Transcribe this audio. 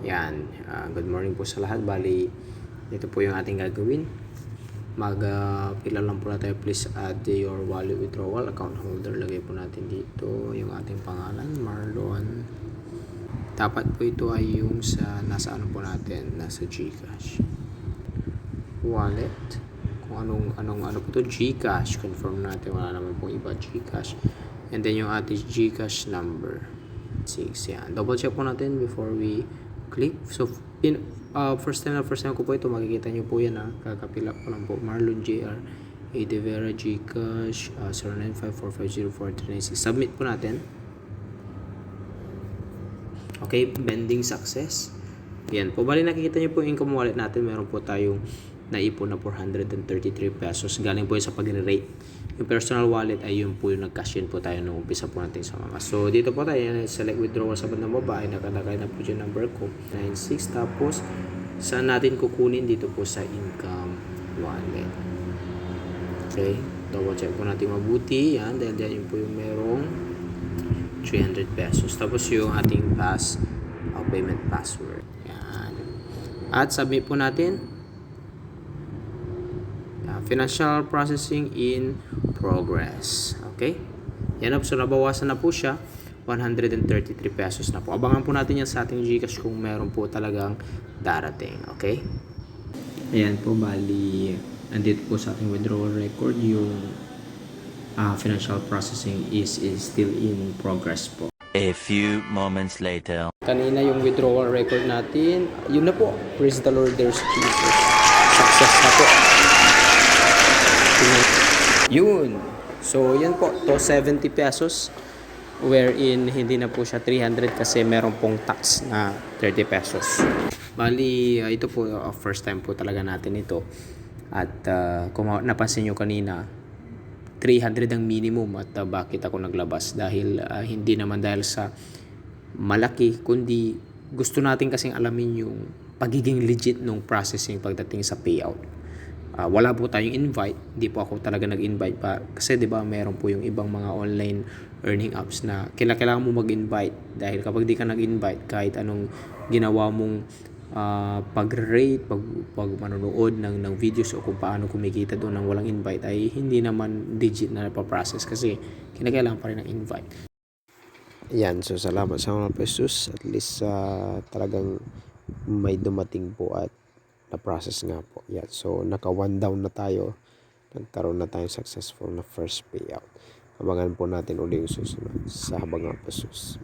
Yan, good morning po sa lahat. Bali, ito po yung ating gagawin. Mag-pila lang po na tayo. Please add your wallet withdrawal account holder. Lagay po natin dito yung ating pangalan, Marlon. Dapat po ito ay yung nasa ano po natin, nasa GCash. Wallet. Kung ano po ito, GCash. Confirm natin, wala naman pong iba, GCash. And then yung ating GCash number. 6, yan. Double check po natin before we click. So, first time ko po ito, makikita nyo po yan kakapila ko lang po. Marlon JR, A. De Vera, GCash, 0954504396. Submit po natin. Okay, pending success. Yan po. Bali nakikita nyo po yung income wallet natin. Meron po tayong naipon na 433 pesos. Galing po yun sa pag-rate. Yung personal wallet ay yun po yung nag-cash in po tayo nung umpisa po natin sa mga. So, dito po tayo. Select withdrawal sa bandang baba. Nakalagay na po yung number ko. 96. Tapos, saan natin kukunin? Dito po sa income wallet. Okay. Double check po natin mabuti. Yan. Dahil dyan yun po yung merong 300 pesos. Tapos yung ating payment password. Yan. At submit po natin. Financial processing in progress. Okay? Yan po. So, nabawasan na po siya. 133 pesos na po. Abangan po natin yan sa ating GCash kung meron po talagang darating. Okay? Ayan po. Bali, nandito po sa ating withdrawal record yung financial processing is still in progress po. A few moments later. Kanina yung withdrawal record natin, yun na po. Praise the Lord, there's Jesus. Success na po. Yun. So, yan po. To 70 pesos. Wherein, hindi na po siya 300 kasi meron pong tax na 30 pesos. Bali, ito po, first time po talaga natin ito. At kung napansin nyo kanina, 300 ang minimum at bakit ako naglabas dahil hindi naman dahil sa malaki kundi gusto natin kasing alamin yung pagiging legit nung processing pagdating sa payout. Wala po tayong invite, hindi po ako talaga nag-invite pa kasi 'di ba meron po yung ibang mga online earning apps na kailangan mo mag-invite dahil kapag di ka nag-invite kahit anong ginawa mong pag-rate, pag manonood ng videos o kung paano kumikita doon ng walang invite ay hindi naman legit na napaprocess kasi kinakailangan pa rin ng invite. Yan, so salamat sa mga pesos. At least talagang may dumating po at na-process nga po. Yan, so naka 1 down na tayo. Nagkaroon na tayo successful na first payout. Abangan po natin uli yung susunod sa Habang Pesos.